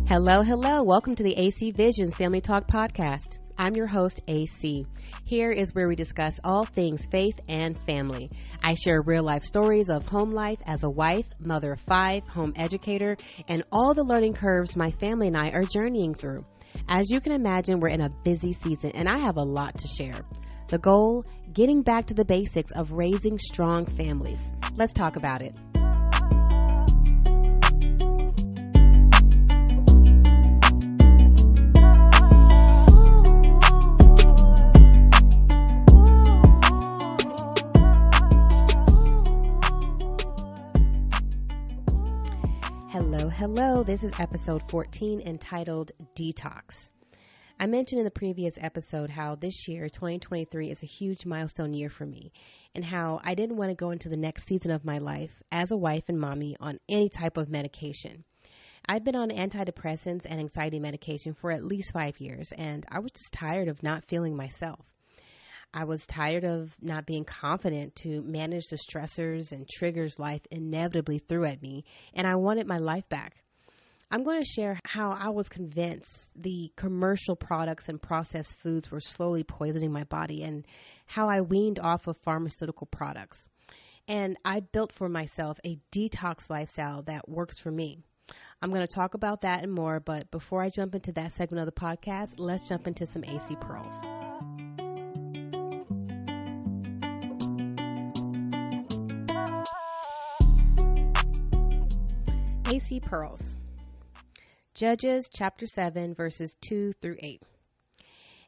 Hello, hello. Welcome to the AC Visions Family Talk Podcast. I'm your host, AC. Here is where we discuss all things faith and family. I share real life stories of home life as a wife, mother of 5, home educator, and all the learning curves my family and I are journeying through. As you can imagine, we're in a busy season and I have a lot to share. The goal, getting back to the basics of raising strong families. Let's talk about it. Hello, this is episode 14 entitled Detox. I mentioned in the previous episode how this year, 2023, is a huge milestone year for me and how I didn't want to go into the next season of my life as a wife and mommy on any type of medication. I've been on antidepressants and anxiety medication for at least 5 years, and I was just tired of not feeling myself. I was tired of not being confident to manage the stressors and triggers life inevitably threw at me, and I wanted my life back. I'm going to share how I was convinced the commercial products and processed foods were slowly poisoning my body and how I weaned off of pharmaceutical products. And I built for myself a detox lifestyle that works for me. I'm going to talk about that and more, but before I jump into that segment of the podcast, let's jump into some AC Pearls. AC Pearls. Judges chapter 7 verses 2 through 8.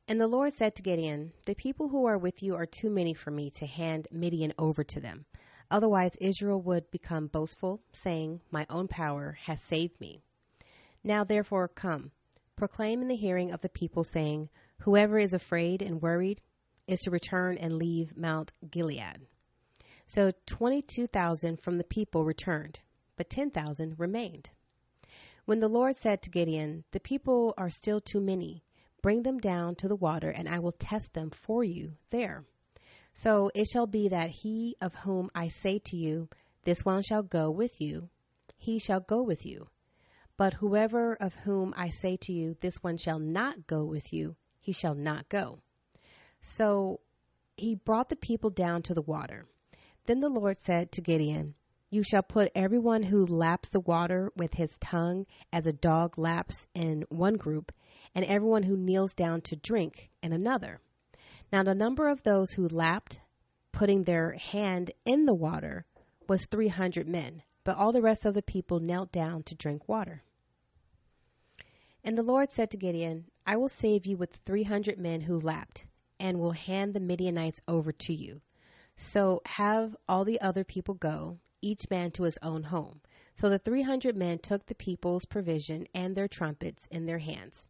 And the Lord said to Gideon, "The people who are with you are too many for me to hand Midian over to them. Otherwise Israel would become boastful, saying, 'My own power has saved me.' Now therefore come, proclaim in the hearing of the people, saying, 'Whoever is afraid and worried is to return and leave Mount Gilead.' So 22,000 from the people returned, but 10,000 remained. When the Lord said to Gideon, 'The people are still too many. Bring them down to the water, and I will test them for you there.' So it shall be that he of whom I say to you, 'This one shall go with you,' he shall go with you. But whoever of whom I say to you, 'This one shall not go with you,' he shall not go." So he brought the people down to the water. Then the Lord said to Gideon, "You shall put everyone who laps the water with his tongue as a dog laps in one group, and everyone who kneels down to drink in another." Now the number of those who lapped, putting their hand in the water, was 300 men, but all the rest of the people knelt down to drink water. And the Lord said to Gideon, "I will save you with 300 men who lapped, and will hand the Midianites over to you. So have all the other people go, each man to his own home." So the 300 men took the people's provision and their trumpets in their hands.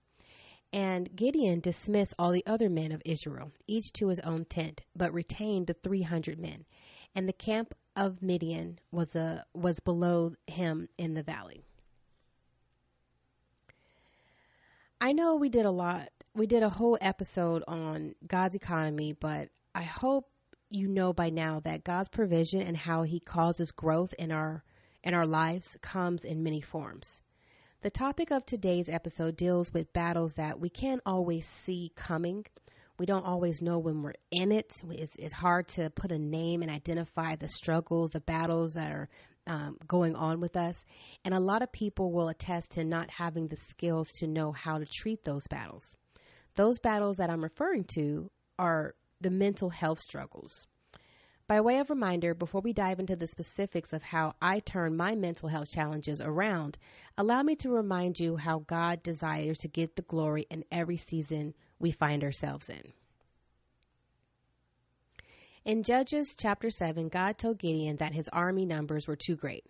And Gideon dismissed all the other men of Israel, each to his own tent, but retained the 300 men. And the camp of Midian was below him in the valley. I know we did a whole episode on God's economy, but I hope you know by now that God's provision and how he causes growth in our lives comes in many forms. The topic of today's episode deals with battles that we can't always see coming. We don't always know when we're in it. It's hard to put a name and identify the struggles, the battles that are going on with us. And a lot of people will attest to not having the skills to know how to treat those battles. Those battles that I'm referring to are the mental health struggles. By way of reminder, before we dive into the specifics of how I turn my mental health challenges around, allow me to remind you how God desires to get the glory in every season we find ourselves in. In Judges chapter 7, God told Gideon that his army numbers were too great.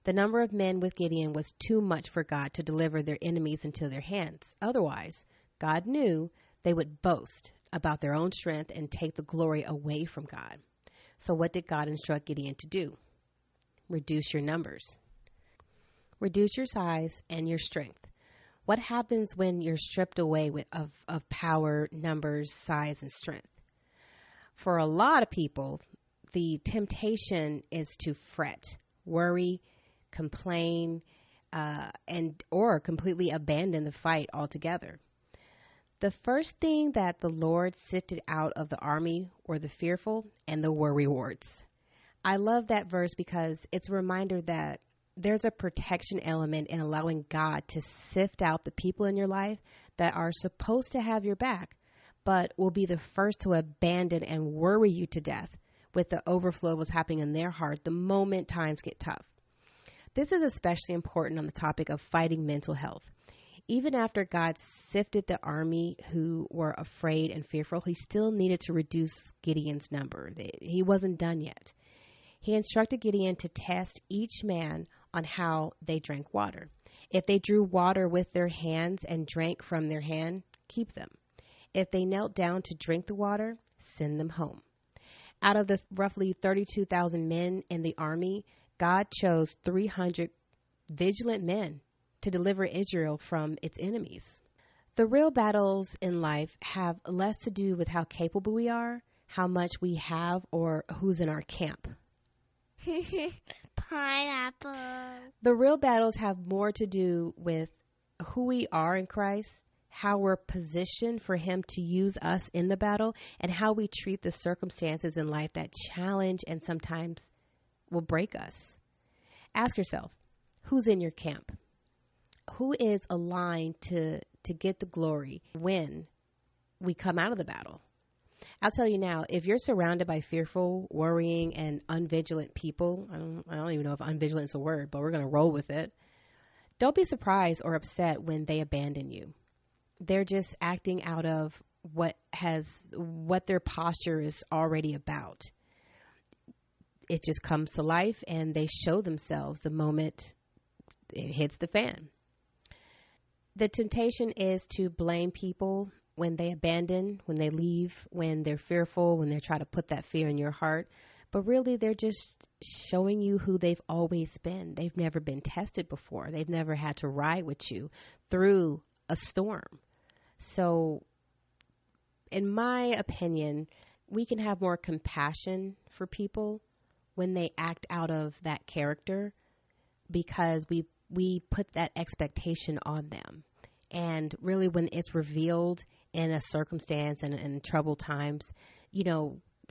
The number of men with Gideon was too much for God to deliver their enemies into their hands. Otherwise, God knew they would boast about their own strength and take the glory away from God. So what did God instruct Gideon to do? Reduce your numbers. Reduce your size and your strength. What happens when you're stripped away of power, numbers, size, and strength? For a lot of people, the temptation is to fret, worry, complain, or completely abandon the fight altogether. The first thing that the Lord sifted out of the army were the fearful and the worrywarts. I love that verse because it's a reminder that there's a protection element in allowing God to sift out the people in your life that are supposed to have your back, but will be the first to abandon and worry you to death with the overflow of what's happening in their heart the moment times get tough. This is especially important on the topic of fighting mental health. Even after God sifted the army who were afraid and fearful, he still needed to reduce Gideon's number. He wasn't done yet. He instructed Gideon to test each man on how they drank water. If they drew water with their hands and drank from their hand, keep them. If they knelt down to drink the water, send them home. Out of the roughly 32,000 men in the army, God chose 300 vigilant men to deliver Israel from its enemies. The real battles in life have less to do with how capable we are, how much we have, or who's in our camp. Pineapple. The real battles have more to do with who we are in Christ, how we're positioned for him to use us in the battle, and how we treat the circumstances in life that challenge and sometimes will break us. Ask yourself, who's in your camp? Who is aligned to get the glory when we come out of the battle? I'll tell you now, if you're surrounded by fearful, worrying, and unvigilant people, I don't even know if unvigilant is a word, but we're going to roll with it. Don't be surprised or upset when they abandon you. They're just acting out of what their posture is already about. It just comes to life and they show themselves the moment it hits the fan. The temptation is to blame people when they abandon, when they leave, when they're fearful, when they try to put that fear in your heart. But really, they're just showing you who they've always been. They've never been tested before. They've never had to ride with you through a storm. So, in my opinion, we can have more compassion for people when they act out of that character because we put that expectation on them. And really, when it's revealed in a circumstance and in troubled times,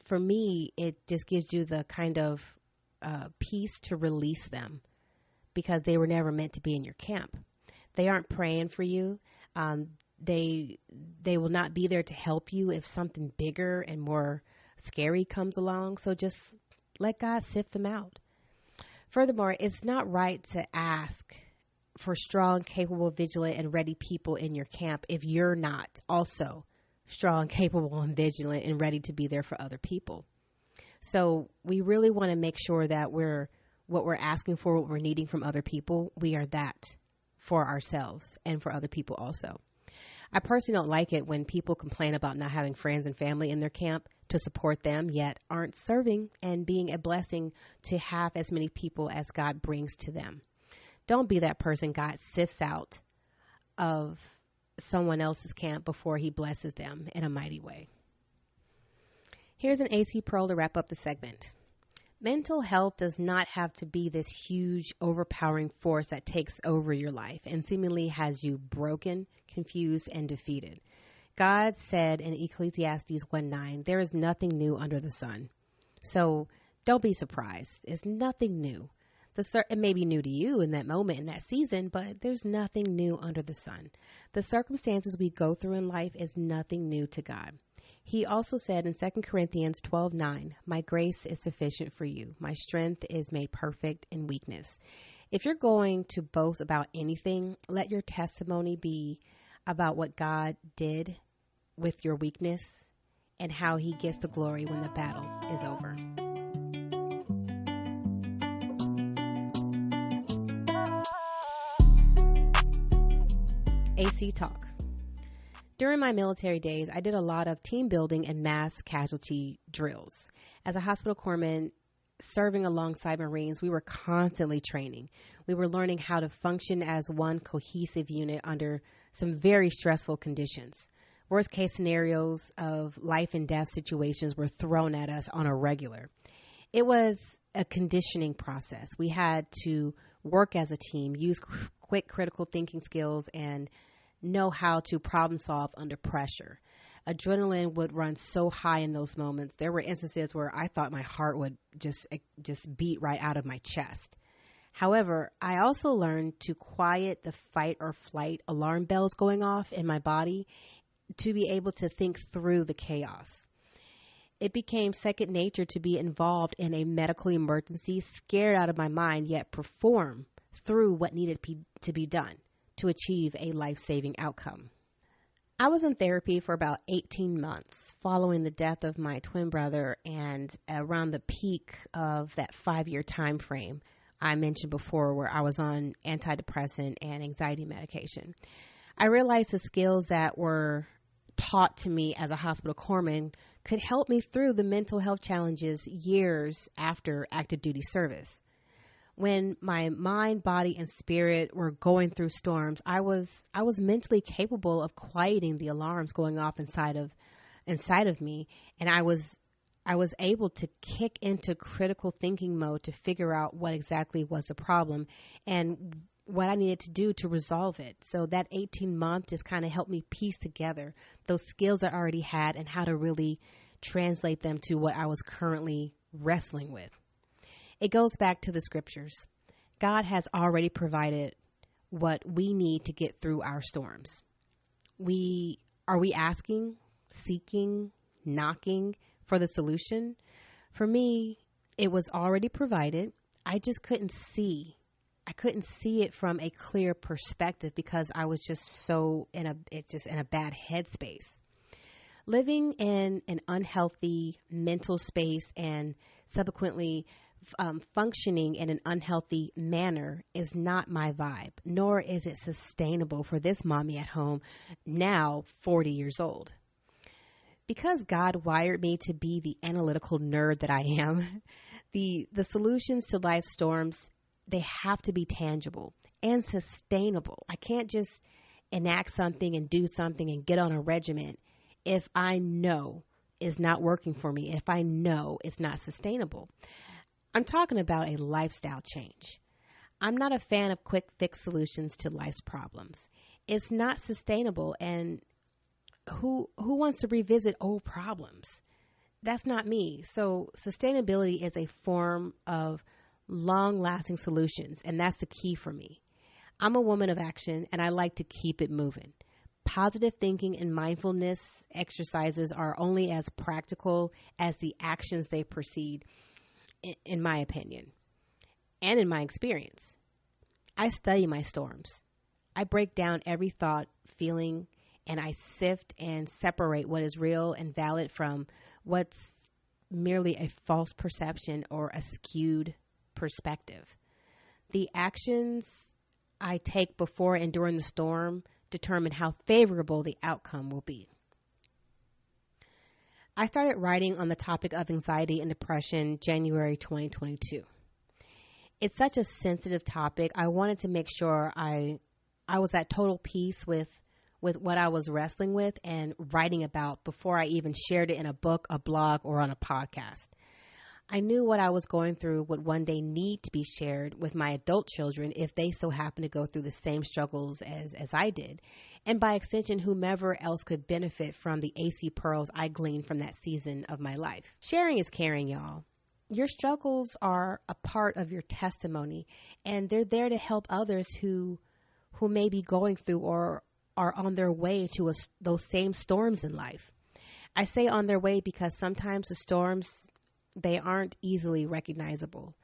for me, it just gives you the kind of peace to release them because they were never meant to be in your camp. They aren't praying for you. They will not be there to help you if something bigger and more scary comes along. So just let God sift them out. Furthermore, it's not right to ask for strong, capable, vigilant, and ready people in your camp if you're not also strong, capable, and vigilant and ready to be there for other people. So we really want to make sure that what we're asking for, what we're needing from other people, we are that for ourselves and for other people also. I personally don't like it when people complain about not having friends and family in their camp to support them, yet aren't serving and being a blessing to have as many people as God brings to them. Don't be that person God sifts out of someone else's camp before he blesses them in a mighty way. Here's an AC Pearl to wrap up the segment. Mental health does not have to be this huge, overpowering force that takes over your life and seemingly has you broken, confused, and defeated. God said in Ecclesiastes 1:9, there is nothing new under the sun. So don't be surprised. It's nothing new. It may be new to you in that moment, in that season, but there's nothing new under the sun. The circumstances we go through in life is nothing new to God. He also said in 2 Corinthians 12:9, my grace is sufficient for you. My strength is made perfect in weakness. If you're going to boast about anything, let your testimony be about what God did with your weakness and how he gets the glory when the battle is over. AC Talk. During my military days, I did a lot of team building and mass casualty drills. As a hospital corpsman serving alongside Marines, we were constantly training. We were learning how to function as one cohesive unit under some very stressful conditions. Worst case scenarios of life and death situations were thrown at us on a regular. It was a conditioning process. We had to work as a team, use quick critical thinking skills, and know how to problem solve under pressure. Adrenaline would run so high in those moments. There were instances where I thought my heart would just beat right out of my chest. However, I also learned to quiet the fight or flight alarm bells going off in my body to be able to think through the chaos. It became second nature to be involved in a medical emergency, scared out of my mind, yet perform through what needed to be done to achieve a life-saving outcome. I was in therapy for about 18 months following the death of my twin brother, and around the peak of that 5-year time frame I mentioned before, where I was on antidepressant and anxiety medication. I realized the skills that were taught to me as a hospital corpsman could help me through the mental health challenges years after active duty service. When my mind, body, and spirit were going through storms, I was mentally capable of quieting the alarms going off inside of me, and I was able to kick into critical thinking mode to figure out what exactly was the problem and what I needed to do to resolve it. So that 18-month just kind of helped me piece together those skills I already had and how to really translate them to what I was currently wrestling with. It goes back to the scriptures. God has already provided what we need to get through our storms. Are we asking, seeking, knocking for the solution? For me, it was already provided. I just couldn't see. I couldn't see it from a clear perspective because I was just so in a bad headspace. Living in an unhealthy mental space and subsequently functioning in an unhealthy manner is not my vibe, nor is it sustainable for this mommy at home, now 40 years old. Because God wired me to be the analytical nerd that I am, the solutions to life storms, they have to be tangible and sustainable. I can't just enact something and do something and get on a regimen if I know it's not working for me, if I know it's not sustainable. I'm talking about a lifestyle change. I'm not a fan of quick fix solutions to life's problems. It's not sustainable, and who wants to revisit old problems? That's not me. So sustainability is a form of long-lasting solutions, and that's the key for me. I'm a woman of action, and I like to keep it moving. Positive thinking and mindfulness exercises are only as practical as the actions they precede, in my opinion, and in my experience. I study my storms. I break down every thought, feeling, and I sift and separate what is real and valid from what's merely a false perception or a skewed perspective. The actions I take before and during the storm determine how favorable the outcome will be. I started writing on the topic of anxiety and depression January 2022. It's such a sensitive topic. I wanted to make sure I was at total peace with what I was wrestling with and writing about before I even shared it in a book, a blog, or on a podcast. I knew what I was going through would one day need to be shared with my adult children if they so happen to go through the same struggles as I did. And by extension, whomever else could benefit from the AC pearls I gleaned from that season of my life. Sharing is caring, y'all. Your struggles are a part of your testimony, and they're there to help others who may be going through or are on their way to those same storms in life. I say on their way because sometimes the storms, they aren't easily recognizable.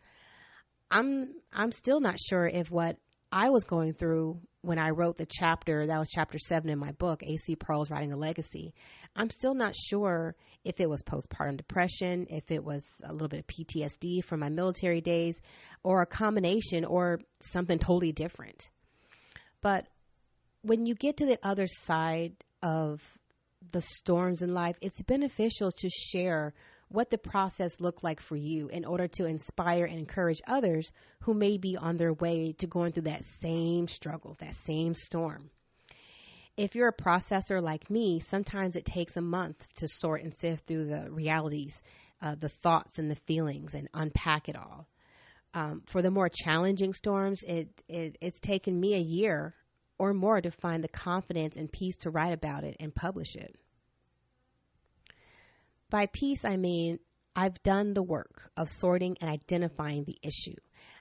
I'm still not sure if what I was going through when I wrote the chapter, that was chapter 7 in my book, AC Pearls, Writing a Legacy. I'm still not sure if it was postpartum depression, if it was a little bit of PTSD from my military days, or a combination, or something totally different. But when you get to the other side of the storms in life, it's beneficial to share what the process looked like for you in order to inspire and encourage others who may be on their way to going through that same struggle, that same storm. If you're a processor like me, sometimes it takes a month to sort and sift through the realities, the thoughts and the feelings and unpack it all. For the more challenging storms, it's taken me a year or more to find the confidence and peace to write about it and publish it. By peace, I mean I've done the work of sorting and identifying the issue.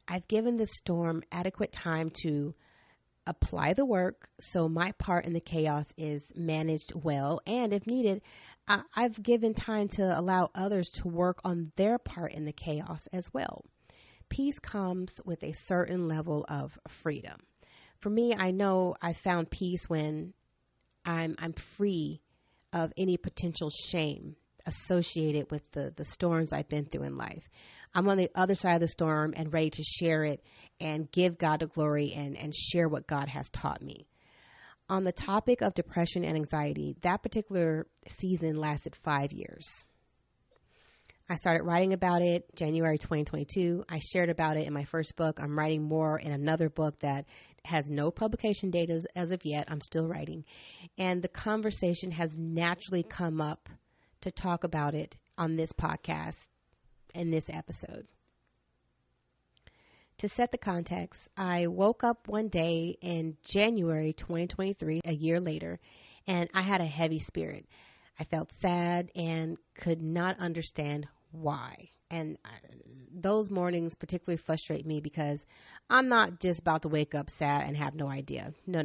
I've given the storm adequate time to apply the work so my part in the chaos is managed well. And if needed, I've given time to allow others to work on their part in the chaos as well. Peace comes with a certain level of freedom. For me, I know I found peace when I'm free of any potential shame associated with the storms I've been through in life. I'm on the other side of the storm and ready to share it and give God the glory and share what God has taught me. On the topic of depression and anxiety, that particular season lasted 5 years. I started writing about it January 2022. I shared about it in my first book. I'm writing more in another book that has no publication date as of yet. I'm still writing. And the conversation has naturally come up to talk about it on this podcast in this episode. To set the context, I woke up one day in January 2023, a year later, and I had a heavy spirit. I felt sad and could not understand why. And those mornings particularly frustrate me because I'm not just about to wake up sad and have no idea. No.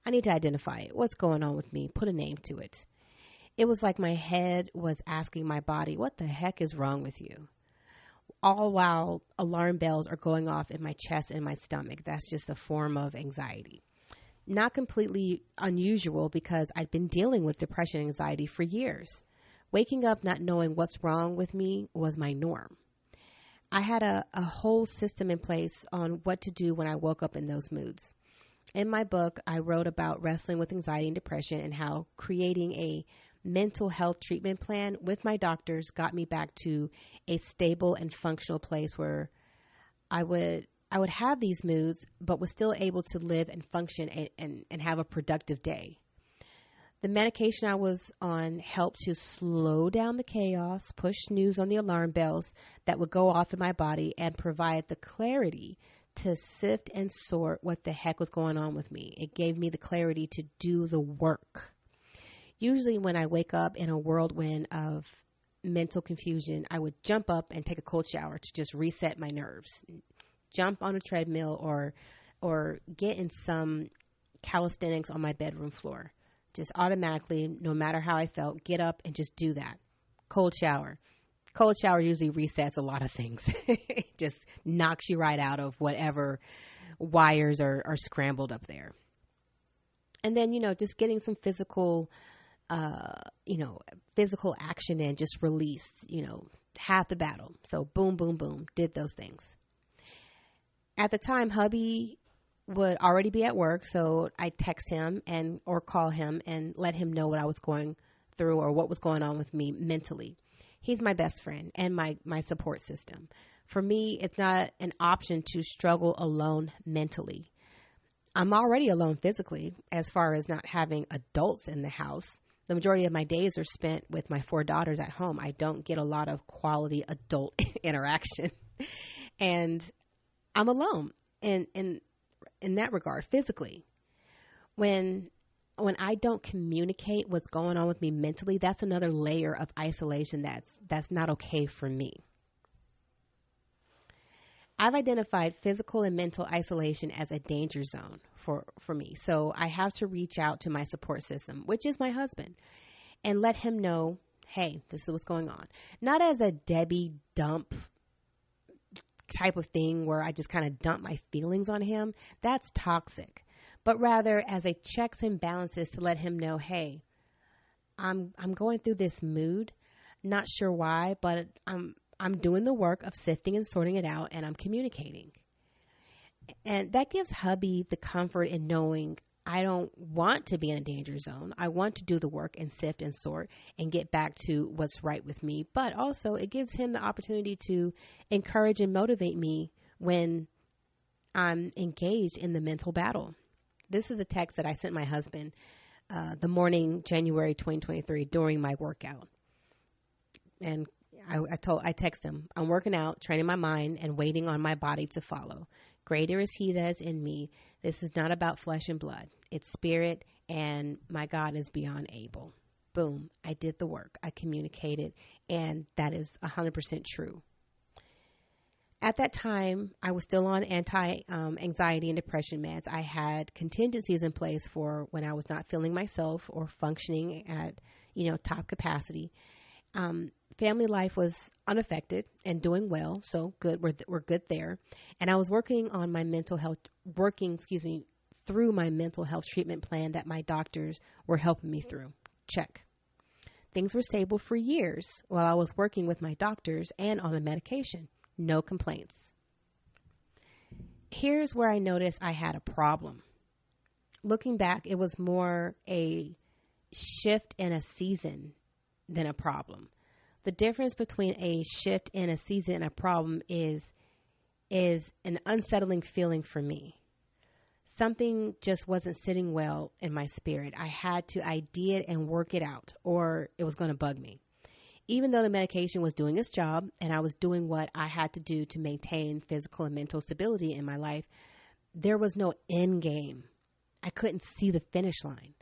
I need to identify it. What's going on with me? Put a name to it. It was like my head was asking my body, what the heck is wrong with you? All while alarm bells are going off in my chest and my stomach. That's just a form of anxiety. Not completely unusual because I'd been dealing with depression and anxiety for years. Waking up not knowing what's wrong with me was my norm. I had a whole system in place on what to do when I woke up in those moods. In my book, I wrote about wrestling with anxiety and depression and how creating a mental health treatment plan with my doctors got me back to a stable and functional place where I would have these moods, but was still able to live and function and have a productive day. The medication I was on helped to slow down the chaos, push snooze on the alarm bells that would go off in my body, and provide the clarity to sift and sort what the heck was going on with me. It gave me the clarity to do the work. Usually when I wake up in a whirlwind of mental confusion, I would jump up and take a cold shower to just reset my nerves. Jump on a treadmill or get in some calisthenics on my bedroom floor. Just automatically, no matter how I felt, get up and just do that. Cold shower. Cold shower usually resets a lot of things. It just knocks you right out of whatever wires are scrambled up there. And then, just getting some physical action in, just release, half the battle. So boom, boom, boom, did those things. At the time, hubby would already be at work, so I text him or call him and let him know what I was going through or what was going on with me mentally. He's my best friend and my support system. For me, it's not an option to struggle alone mentally. I'm already alone physically as far as not having adults in the house. The majority of my days are spent with my 4 daughters at home. I don't get a lot of quality adult interaction. And I'm alone in that regard, physically. When I don't communicate what's going on with me mentally, that's another layer of isolation that's not okay for me. I've identified physical and mental isolation as a danger zone for me. So I have to reach out to my support system, which is my husband, and let him know, hey, this is what's going on. Not as a Debbie dump type of thing where I just kind of dump my feelings on him. That's toxic. But rather as a checks and balances to let him know, hey, I'm going through this mood. Not sure why, but I'm doing the work of sifting and sorting it out, and I'm communicating. And that gives hubby the comfort in knowing I don't want to be in a danger zone. I want to do the work and sift and sort and get back to what's right with me. But also it gives him the opportunity to encourage and motivate me when I'm engaged in the mental battle. This is a text that I sent my husband the morning, January 2023, during my workout. And I text them, I'm working out, training my mind, and waiting on my body to follow. Greater is he that is in me. This is not about flesh and blood. It's spirit, and my God is beyond able. Boom. I did the work. I communicated, and that is 100% true. At that time, I was still on anti-anxiety and depression meds. I had contingencies in place for when I was not feeling myself or functioning at, top capacity. Family life was unaffected and doing well. So good. We're good there. And I was working on my mental health, through my mental health treatment plan that my doctors were helping me through. Check. Things were stable for years while I was working with my doctors and on the medication. No complaints. Here's where I noticed I had a problem. Looking back, it was more a shift in a season than a problem. The difference between a shift in a season and a problem is an unsettling feeling for me. Something just wasn't sitting well in my spirit. I did it and work it out, or it was going to bug me. Even though the medication was doing its job and I was doing what I had to do to maintain physical and mental stability in my life, there was no end game. I couldn't see the finish line.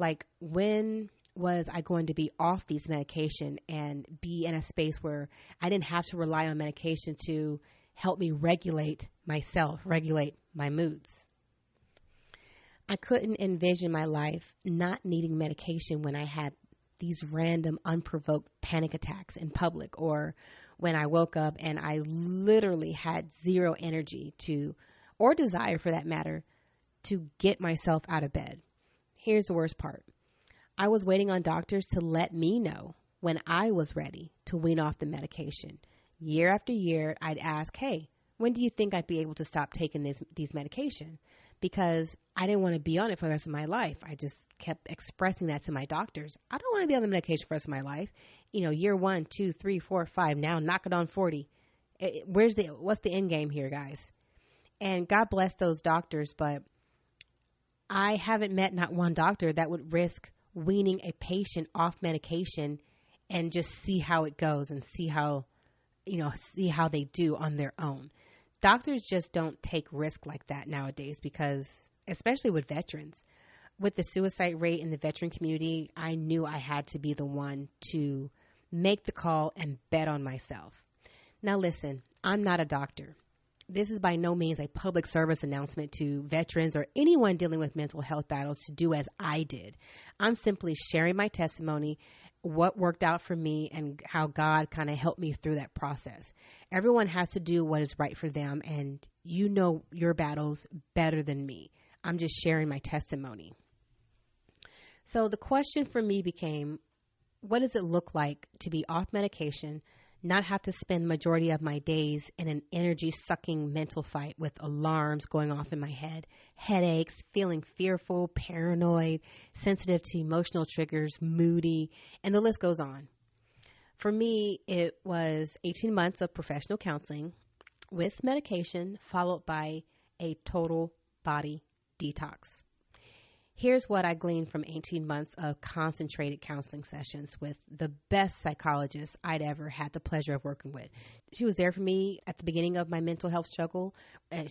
Like, when was I going to be off these medication and be in a space where I didn't have to rely on medication to help me regulate myself, regulate my moods? I couldn't envision my life not needing medication when I had these random unprovoked panic attacks in public, or when I woke up and I literally had zero energy or desire for that matter, to get myself out of bed. Here's the worst part. I was waiting on doctors to let me know when I was ready to wean off the medication. Year after year, I'd ask, hey, when do you think I'd be able to stop taking these medication? Because I didn't want to be on it for the rest of my life. I just kept expressing that to my doctors. I don't want to be on the medication for the rest of my life. Year 1, 2, 3, 4, 5, now knock it on 40. What's the end game here, guys? And God bless those doctors, but I haven't met not one doctor that would risk weaning a patient off medication and just see how it goes and see how they do on their own. Doctors just don't take risk like that nowadays, because especially with veterans, with the suicide rate in the veteran community, I knew I had to be the one to make the call and bet on myself. Now listen, I'm not a doctor. This is by no means a public service announcement to veterans or anyone dealing with mental health battles to do as I did. I'm simply sharing my testimony, what worked out for me, and how God kind of helped me through that process. Everyone has to do what is right for them, and you know your battles better than me. I'm just sharing my testimony. So the question for me became, what does it look like to be off medication, not have to spend the majority of my days in an energy-sucking mental fight with alarms going off in my head, headaches, feeling fearful, paranoid, sensitive to emotional triggers, moody, and the list goes on. For me, it was 18 months of professional counseling with medication, followed by a total body detox. Here's what I gleaned from 18 months of concentrated counseling sessions with the best psychologist I'd ever had the pleasure of working with. She was there for me at the beginning of my mental health struggle.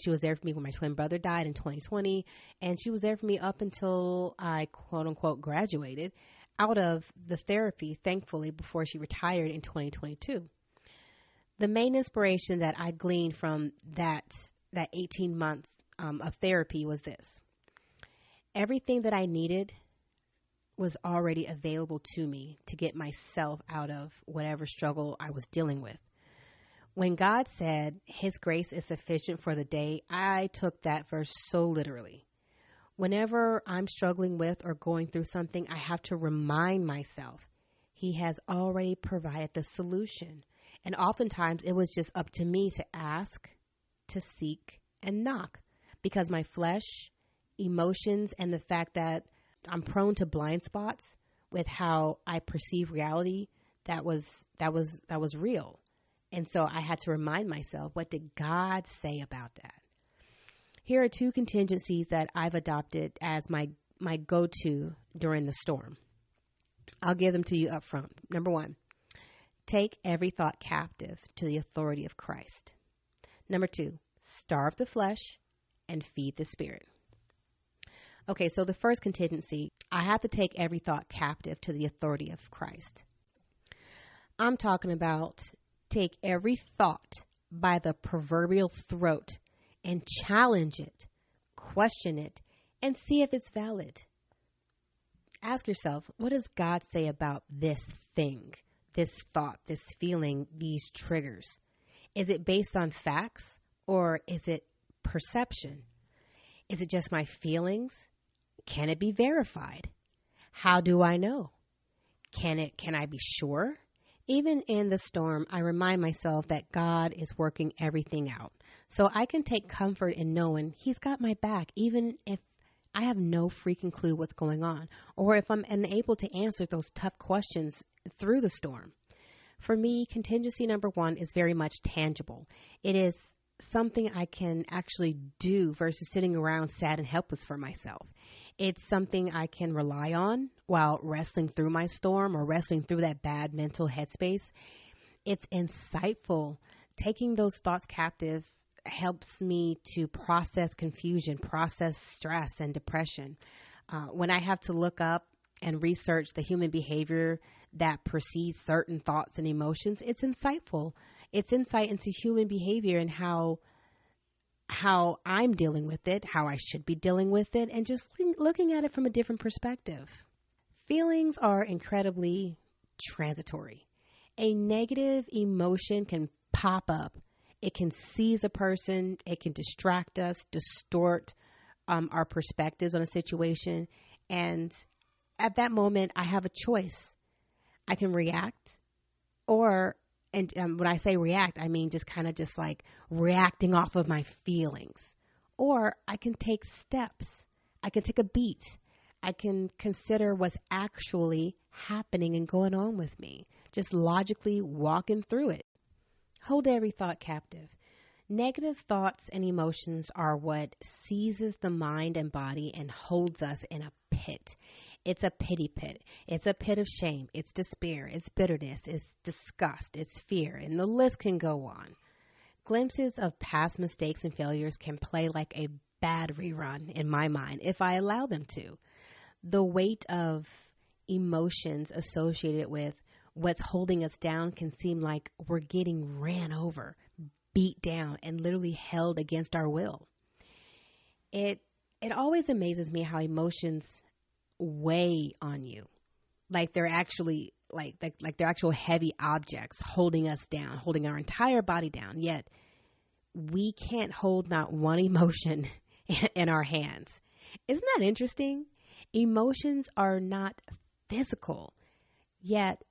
She was there for me when my twin brother died in 2020. And she was there for me up until I, quote unquote, graduated out of the therapy, thankfully, before she retired in 2022. The main inspiration that I gleaned from that 18 months of therapy was this. Everything that I needed was already available to me to get myself out of whatever struggle I was dealing with. When God said his grace is sufficient for the day, I took that verse so literally. Whenever I'm struggling with or going through something, I have to remind myself he has already provided the solution. And oftentimes it was just up to me to ask, to seek, and knock, because my flesh, emotions, and the fact that I'm prone to blind spots with how I perceive reality, that was real. And so I had to remind myself, what did God say about that? Here are two contingencies that I've adopted as my go-to during the storm. I'll give them to you up front. Number one, Take every thought captive to the authority of Christ. Number 2, starve the flesh and feed the spirit. Okay, so the first contingency, I have to take every thought captive to the authority of Christ. I'm talking about take every thought by the proverbial throat and challenge it, question it, and see if it's valid. Ask yourself, what does God say about this thing, this thought, this feeling, these triggers? Is it based on facts or is it perception? Is it just my feelings? Can it be verified? How do I know? Can I be sure? Even in the storm, I remind myself that God is working everything out. So I can take comfort in knowing He's got my back, even if I have no freaking clue what's going on, or if I'm unable to answer those tough questions through the storm. For me, contingency number 1 is very much tangible. It is something I can actually do versus sitting around sad and helpless for myself. It's something I can rely on while wrestling through my storm or wrestling through that bad mental headspace. It's insightful. Taking those thoughts captive helps me to process confusion, process stress and depression. When I have to look up and research the human behavior that precedes certain thoughts and emotions, it's insightful. It's insight into human behavior and how I'm dealing with it, how I should be dealing with it, and just looking at it from a different perspective. Feelings are incredibly transitory. A negative emotion can pop up. It can seize a person. It can distract us, distort our perspectives on a situation. And at that moment, I have a choice. I can react and when I say react, I mean just like reacting off of my feelings. Or I can take steps. I can take a beat. I can consider what's actually happening and going on with me. Just logically walking through it. Hold every thought captive. Negative thoughts and emotions are what seizes the mind and body and holds us in a pit. It's a pity pit. It's a pit of shame. It's despair. It's bitterness. It's disgust. It's fear. And the list can go on. Glimpses of past mistakes and failures can play like a bad rerun in my mind if I allow them to. The weight of emotions associated with what's holding us down can seem like we're getting ran over, beat down, and literally held against our will. It always amazes me how emotions weigh on you, like they're actually like they're actual heavy objects holding us down, holding our entire body down. Yet we can't hold not one emotion in our hands. Isn't that interesting? Emotions are not physical, yet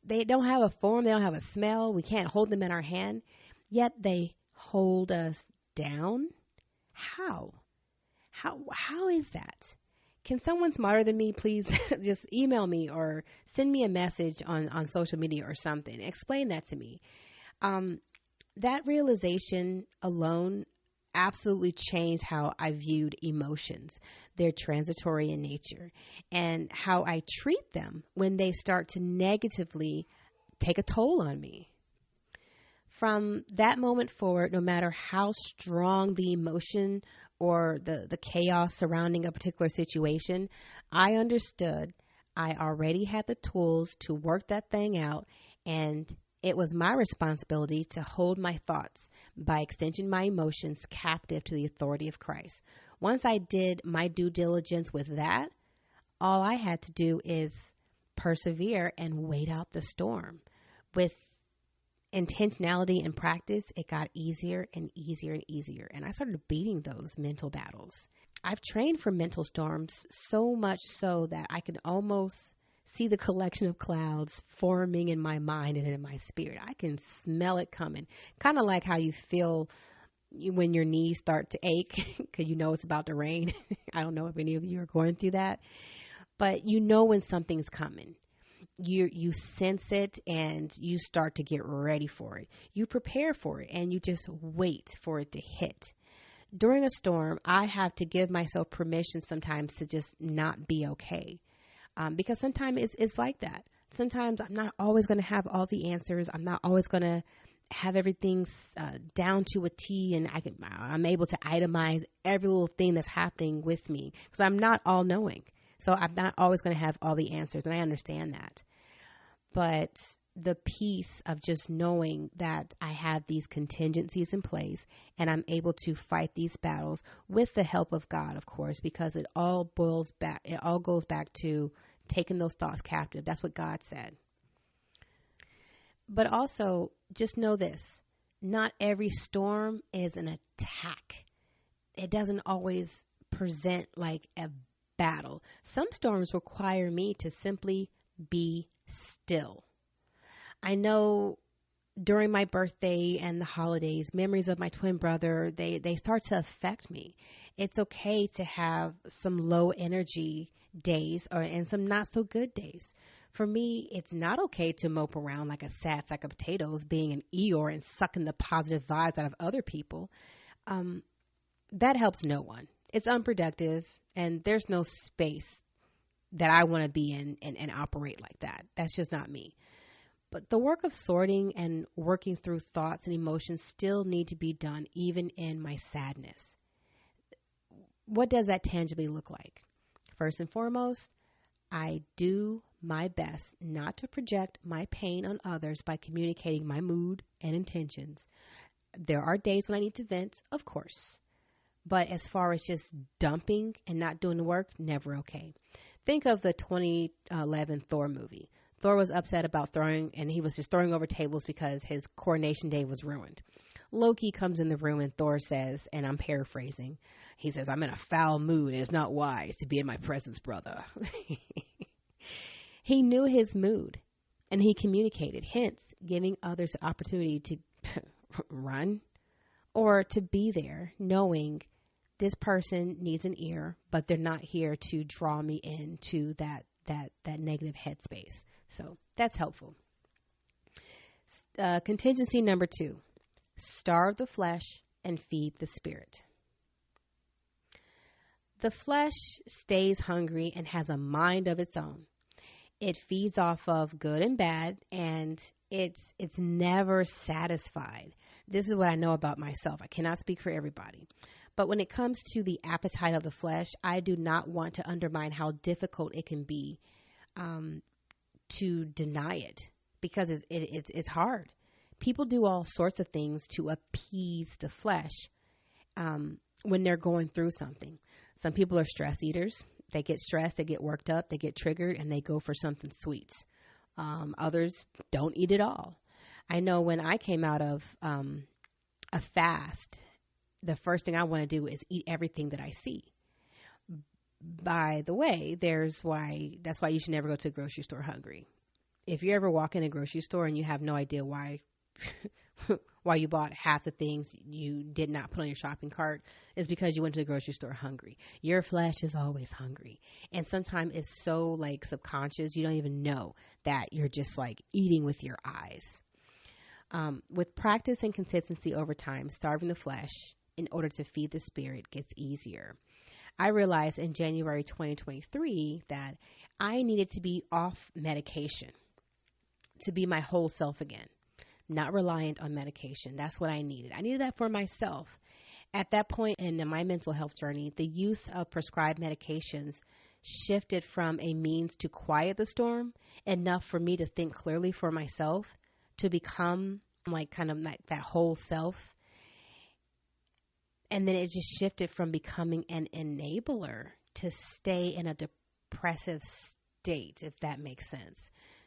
they don't have a form. They don't have a smell. We can't hold them in our hand, yet they hold us down. How is that? Can someone smarter than me please just email me or send me a message on social media or something? Explain that to me. That realization alone absolutely changed how I viewed emotions. They're transitory in nature, and how I treat them when they start to negatively take a toll on me. From that moment forward, no matter how strong the emotion or the chaos surrounding a particular situation, I understood I already had the tools to work that thing out, and it was my responsibility to hold my thoughts, by extension my emotions, captive to the authority of Christ. Once I did my due diligence with that, all I had to do is persevere and wait out the storm. With intentionality and practice, it got easier and easier and easier. And I started beating those mental battles. I've trained for mental storms so much so that I can almost see the collection of clouds forming in my mind and in my spirit. I can smell it coming. Kind of like how you feel when your knees start to ache because you know it's about to rain. I don't know if any of you are going through that, but you know when something's coming. You sense it and you start to get ready for it. You prepare for it and you just wait for it to hit. During a storm, I have to give myself permission sometimes to just not be okay. Because sometimes it's like that. sometimes I'm not always going to have all the answers. I'm not always going to have everything down to a T, and I'm able to itemize every little thing that's happening with me, because I'm not all knowing. So I'm not always going to have all the answers, and I understand that. But the peace of just knowing that I have these contingencies in place and I'm able to fight these battles with the help of God, of course, because it all goes back to taking those thoughts captive. That's what God said. But also just know this, not every storm is an attack. It doesn't always present like a battle. Some storms require me to simply be still. I know during my birthday and the holidays, memories of my twin brother, they start to affect me. It's okay to have some low energy days and some not so good days. For me, it's not okay to mope around like a sad sack of potatoes, being an Eeyore and sucking the positive vibes out of other people. That helps no one. It's unproductive, and there's no space that I want to be in and operate like that. That's just not me. But the work of sorting and working through thoughts and emotions still need to be done, even in my sadness. What does that tangibly look like? First and foremost, I do my best not to project my pain on others by communicating my mood and intentions. There are days when I need to vent, of course. But as far as just dumping and not doing the work, never okay. Think of the 2011 Thor movie. Thor was upset about he was just throwing over tables because his coronation day was ruined. Loki comes in the room and Thor says, and I'm paraphrasing, he says, "I'm in a foul mood and it's not wise to be in my presence, brother." He knew his mood and he communicated, hence giving others the opportunity to run or to be there, knowing this person needs an ear, but they're not here to draw me into that negative headspace. So that's helpful. Contingency number 2, starve the flesh and feed the spirit. The flesh stays hungry and has a mind of its own. It feeds off of good and bad, and it's never satisfied. This is what I know about myself. I cannot speak for everybody. But when it comes to the appetite of the flesh, I do not want to undermine how difficult it can be to deny it, because it's hard. People do all sorts of things to appease the flesh when they're going through something. Some people are stress eaters. They get stressed, they get worked up, they get triggered, and they go for something sweet. Others don't eat at all. I know when I came out of a fast, the first thing I want to do is eat everything that I see. By the way, that's why you should never go to a grocery store hungry. If you ever walk in a grocery store and you have no idea why you bought half the things you did not put on your shopping cart, is because you went to the grocery store hungry. Your flesh is always hungry. And sometimes it's so like subconscious, you don't even know that you're just like eating with your eyes. With practice and consistency over time, starving the flesh in order to feed the spirit gets easier. I realized in January 2023 that I needed to be off medication to be my whole self again, not reliant on medication. That's what I needed. I needed that for myself. At that point in my mental health journey, the use of prescribed medications shifted from a means to quiet the storm enough for me to think clearly for myself, to become like kind of like that whole self. And then it just shifted from becoming an enabler to stay in a depressive state, if that makes sense.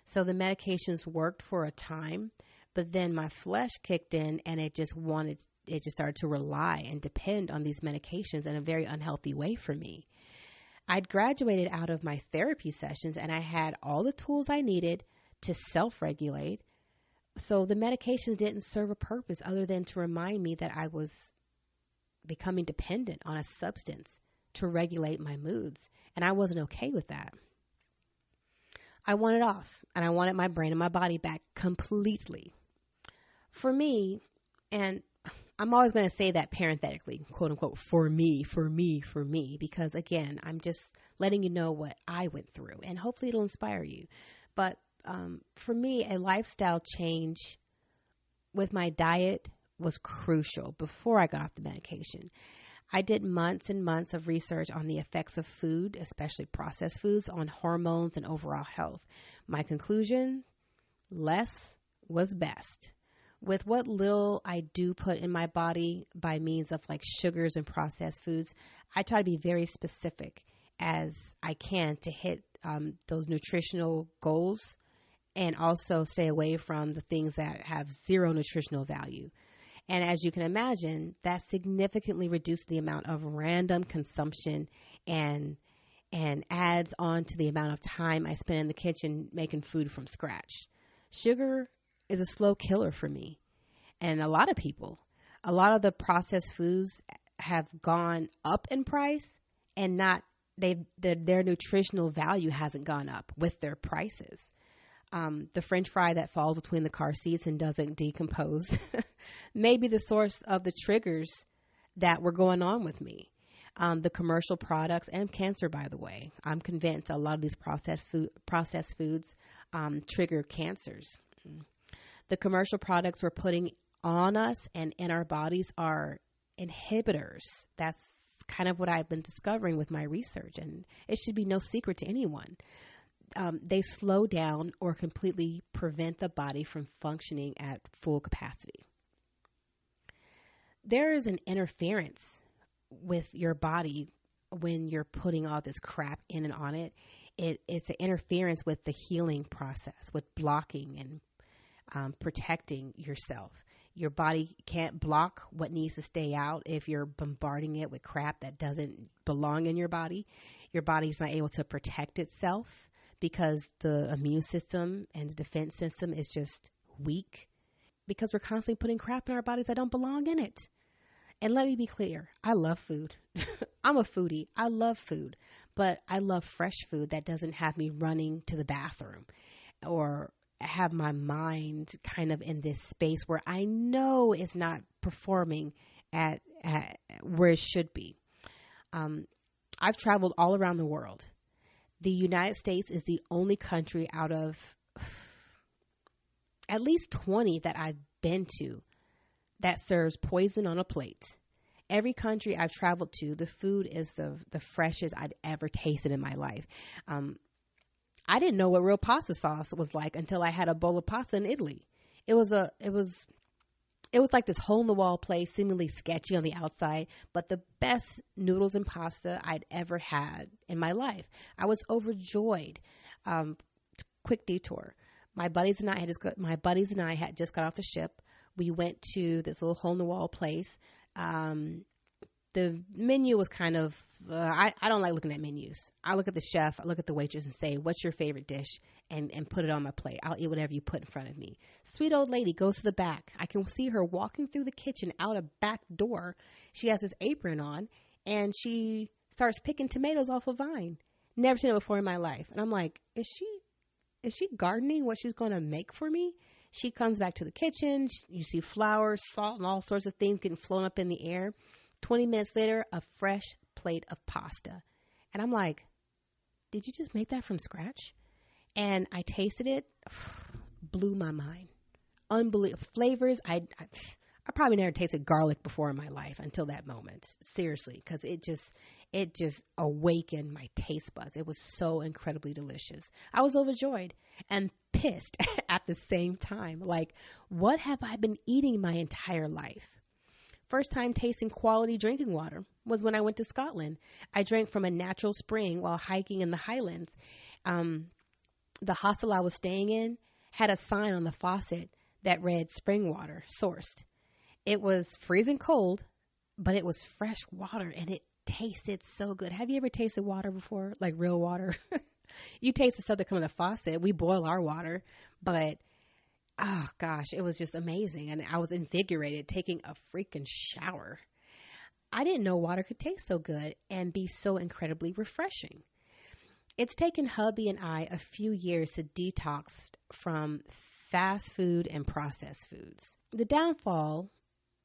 So the medications worked for a time, but then my flesh kicked in and it just started to rely and depend on these medications in a very unhealthy way for me. I'd graduated out of my therapy sessions and I had all the tools I needed to self-regulate. So the medications didn't serve a purpose other than to remind me that I was becoming dependent on a substance to regulate my moods. And I wasn't okay with that. I wanted off, and I wanted my brain and my body back completely. For me, and I'm always going to say that parenthetically, quote unquote, for me, because again, I'm just letting you know what I went through, and hopefully it'll inspire you. But for me, a lifestyle change with my diet was crucial before I got off the medication. I did months and months of research on the effects of food, especially processed foods, on hormones and overall health. My conclusion, less was best. With what little I do put in my body by means of like sugars and processed foods, I try to be very specific as I can to hit those nutritional goals, and also stay away from the things that have zero nutritional value. And as you can imagine, that significantly reduced the amount of random consumption and adds on to the amount of time I spend in the kitchen making food from scratch. Sugar is a slow killer for me and a lot of people. A lot of the processed foods have gone up in price, and their nutritional value hasn't gone up with their prices. The French fry that falls between the car seats and doesn't decompose may be the source of the triggers that were going on with me. The commercial products and cancer, by the way. I'm convinced a lot of these processed foods trigger cancers. The commercial products we're putting on us and in our bodies are inhibitors. That's kind of what I've been discovering with my research, and it should be no secret to anyone. They slow down or completely prevent the body from functioning at full capacity. There is an interference with your body when you're putting all this crap in and on it. It's an interference with the healing process, with blocking and protecting yourself. Your body can't block what needs to stay out if you're bombarding it with crap that doesn't belong in your body. Your body's not able to protect itself because the immune system and the defense system is just weak, because we're constantly putting crap in our bodies that don't belong in it. And let me be clear, I love food. I'm a foodie. I love food, but I love fresh food that doesn't have me running to the bathroom or have my mind kind of in this space where I know it's not performing at where it should be. I've traveled all around the world. The United States is the only country out of at least 20 that I've been to that serves poison on a plate. Every country I've traveled to, the food is the freshest I'd ever tasted in my life. I didn't know what real pasta sauce was like until I had a bowl of pasta in Italy. It was like this hole in the wall place, seemingly sketchy on the outside, but the best noodles and pasta I'd ever had in my life. I was overjoyed. Quick detour. My buddies and I had just got off the ship. We went to this little hole in the wall place. The menu was kind of, I don't like looking at menus. I look at the chef, I look at the waitress and say, what's your favorite dish? And put it on my plate. I'll eat whatever you put in front of me. Sweet old lady goes to the back. I can see her walking through the kitchen out a back door. She has this apron on and she starts picking tomatoes off a vine. Never seen it before in my life. And I'm like, is she gardening what she's going to make for me? She comes back to the kitchen. You see flowers, salt, and all sorts of things getting flown up in the air. 20 minutes later, a fresh plate of pasta. And I'm like, did you just make that from scratch? And I tasted it, blew my mind. Unbelievable flavors. I probably never tasted garlic before in my life until that moment. Seriously, because it just awakened my taste buds. It was so incredibly delicious. I was overjoyed and pissed at the same time. Like, what have I been eating my entire life? First time tasting quality drinking water was when I went to Scotland. I drank from a natural spring while hiking in the Highlands. The hostel I was staying in had a sign on the faucet that read spring water sourced. It was freezing cold, but it was fresh water and it tasted so good. Have you ever tasted water before? Like real water? You taste the stuff that comes in the faucet. We boil our water, but oh gosh, it was just amazing. And I was invigorated taking a freaking shower. I didn't know water could taste so good and be so incredibly refreshing. It's taken hubby and I a few years to detox from fast food and processed foods. The downfall,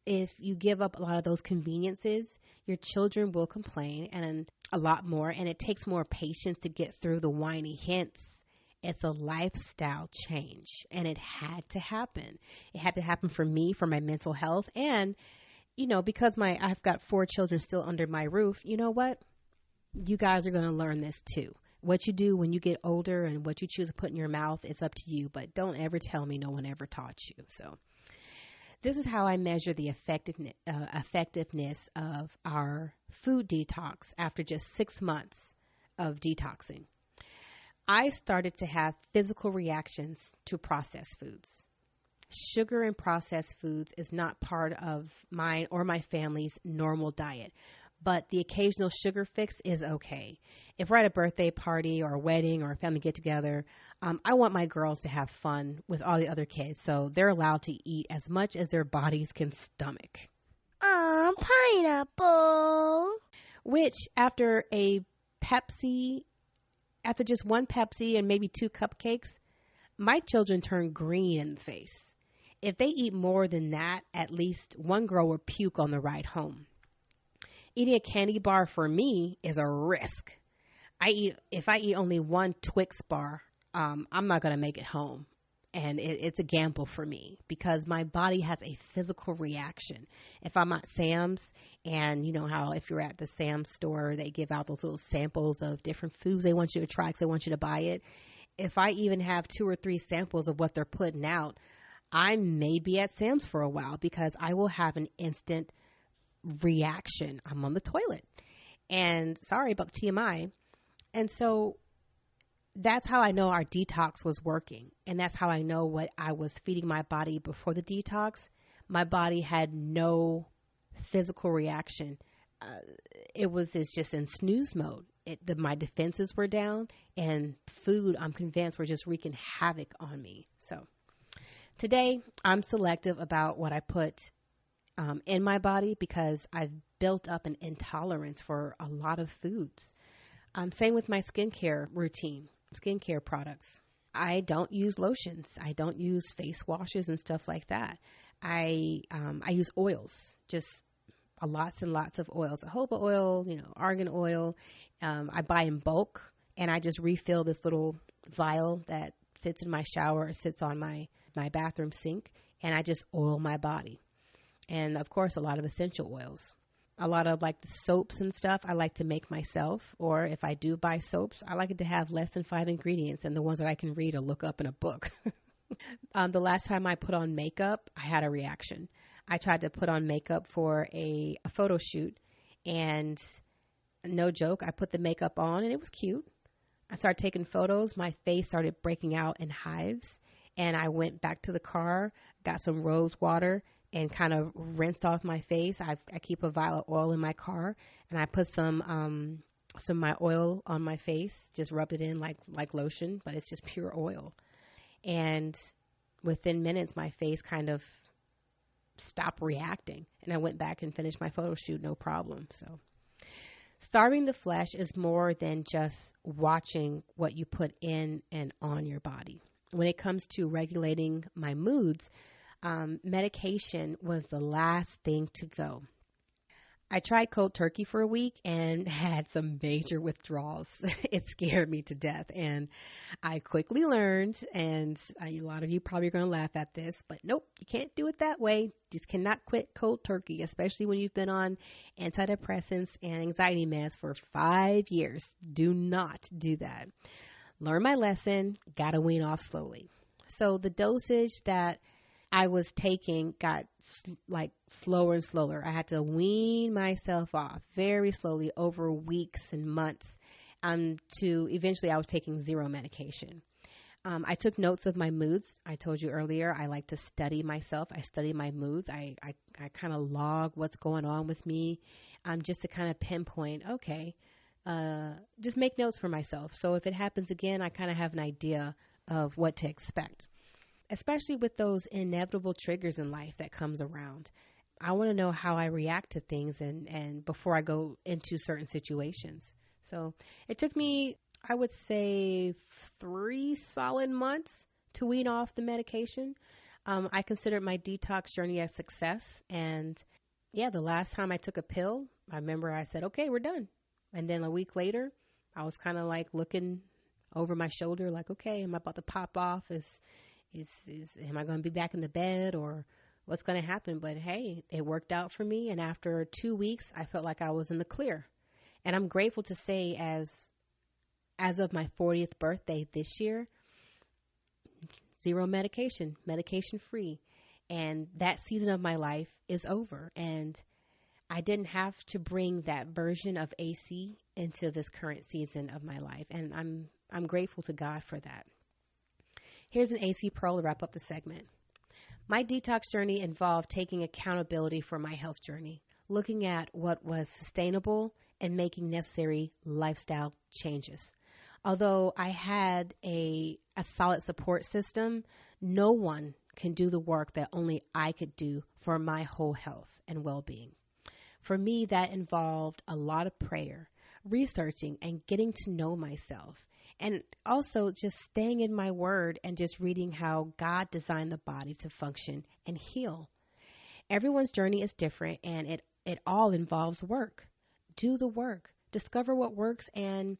if you give up a lot of those conveniences, your children will complain and a lot more. And it takes more patience to get through the whiny hints It's a lifestyle change, and it had to happen. It had to happen for me, for my mental health. And, because I've got 4 children still under my roof, you know what? You guys are going to learn this too. What you do when you get older and what you choose to put in your mouth, it's up to you. But don't ever tell me no one ever taught you. So this is how I measure the effectiveness of our food detox after just 6 months of detoxing. I started to have physical reactions to processed foods. Sugar and processed foods is not part of mine or my family's normal diet, but the occasional sugar fix is okay. If we're at a birthday party or a wedding or a family get together, I want my girls to have fun with all the other kids, so they're allowed to eat as much as their bodies can stomach. Pineapple. Which after just one Pepsi and maybe 2 cupcakes, my children turn green in the face. If they eat more than that, at least one girl will puke on the ride home. Eating a candy bar for me is a risk. If I eat only one Twix bar, I'm not going to make it home. And it's a gamble for me because my body has a physical reaction. If I'm at Sam's, and you know how if you're at the Sam's store, they give out those little samples of different foods they want you to try because they want you to buy it. If I even have 2 or 3 samples of what they're putting out, I may be at Sam's for a while because I will have an instant reaction. I'm on the toilet. And sorry about the TMI. And so that's how I know our detox was working. And that's how I know what I was feeding my body before the detox. My body had no physical reaction. It's just in snooze mode. My defenses were down, and food, I'm convinced, were just wreaking havoc on me. So today, I'm selective about what I put in my body because I've built up an intolerance for a lot of foods. Same with my skincare routine, skincare products. I don't use lotions. I don't use face washes and stuff like that. I use oils, just lots and lots of oils. Jojoba oil, argan oil. I buy in bulk, and I just refill this little vial that sits in my shower or sits on my bathroom sink, and I just oil my body. And of course, a lot of essential oils. A lot of like the soaps and stuff I like to make myself, or if I do buy soaps, I like it to have less than 5 ingredients and the ones that I can read or look up in a book. The last time I put on makeup, I had a reaction. I tried to put on makeup for a photo shoot, and no joke, I put the makeup on and it was cute. I started taking photos. My face started breaking out in hives, and I went back to the car, got some rose water, and kind of rinsed off my face. I keep a vial of oil in my car, and I put some of my oil on my face, just rubbed it in like lotion, but it's just pure oil. And within minutes, my face kind of stopped reacting, and I went back and finished my photo shoot, no problem. So starving the flesh is more than just watching what you put in and on your body. When it comes to regulating my moods, medication was the last thing to go. I tried cold turkey for a week and had some major withdrawals. It scared me to death. And I quickly learned, and a lot of you probably are going to laugh at this, but nope, you can't do it that way. Just cannot quit cold turkey, especially when you've been on antidepressants and anxiety meds for 5 years. Do not do that. Learn my lesson, got to wean off slowly. So the dosage that I was taking got slower and slower. I had to wean myself off very slowly over weeks and months to eventually I was taking 0 medication. I took notes of my moods. I told you earlier, I like to study myself. I study my moods. I kind of log what's going on with me just to kind of pinpoint, okay, just make notes for myself. So if it happens again, I kind of have an idea of what to expect. Especially with those inevitable triggers in life that comes around. I want to know how I react to things and before I go into certain situations. So it took me, I would say, 3 solid months to wean off the medication. I considered my detox journey a success. And yeah, the last time I took a pill, I remember I said, okay, we're done. And then a week later, I was kind of like looking over my shoulder, like, okay, am I about to pop off? Am I going to be back in the bed, or what's going to happen? But hey, it worked out for me. And after 2 weeks, I felt like I was in the clear. And I'm grateful to say, as of my 40th birthday this year, 0 medication free. And that season of my life is over. And I didn't have to bring that version of AC into this current season of my life. And I'm grateful to God for that. Here's an AC Pearl to wrap up the segment. My detox journey involved taking accountability for my health journey, looking at what was sustainable and making necessary lifestyle changes. Although I had a solid support system, no one can do the work that only I could do for my whole health and well-being. For me, that involved a lot of prayer, researching and getting to know myself, and also just staying in my word and just reading how God designed the body to function and heal. Everyone's journey is different, and it all involves work. Do the work. Discover what works and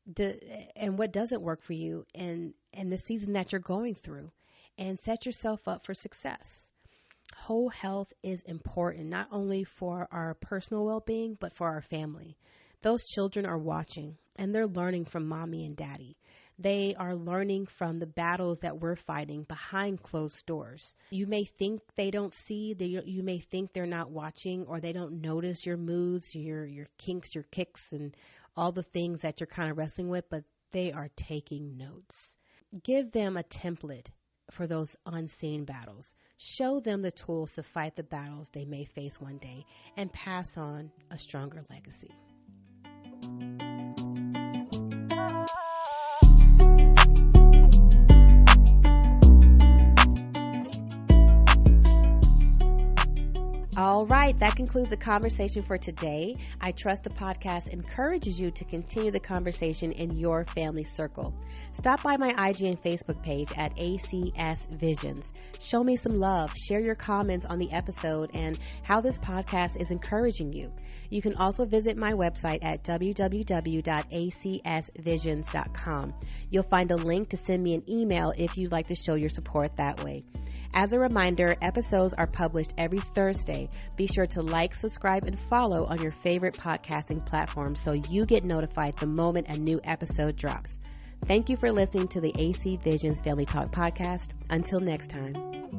what doesn't work for you in the season that you're going through, and set yourself up for success. Whole health is important, not only for our personal well-being, but for our family. Those children are watching, and they're learning from mommy and daddy. They are learning from the battles that we're fighting behind closed doors. You may think they don't see, you may think they're not watching, or they don't notice your moods, your kinks, your kicks, and all the things that you're kind of wrestling with, but they are taking notes. Give them a template for those unseen battles. Show them the tools to fight the battles they may face one day, and pass on a stronger legacy. All right, that concludes the conversation for today. I trust the podcast encourages you to continue the conversation in your family circle. Stop by my IG and Facebook page at ACS Visions. Show me some love. Share your comments on the episode and how this podcast is encouraging you. You can also visit my website at www.acsvisions.com. You'll find a link to send me an email if you'd like to show your support that way. As a reminder, episodes are published every Thursday. Be sure to like, subscribe, and follow on your favorite podcasting platform so you get notified the moment a new episode drops. Thank you for listening to the AC Visions Family Talk podcast. Until next time.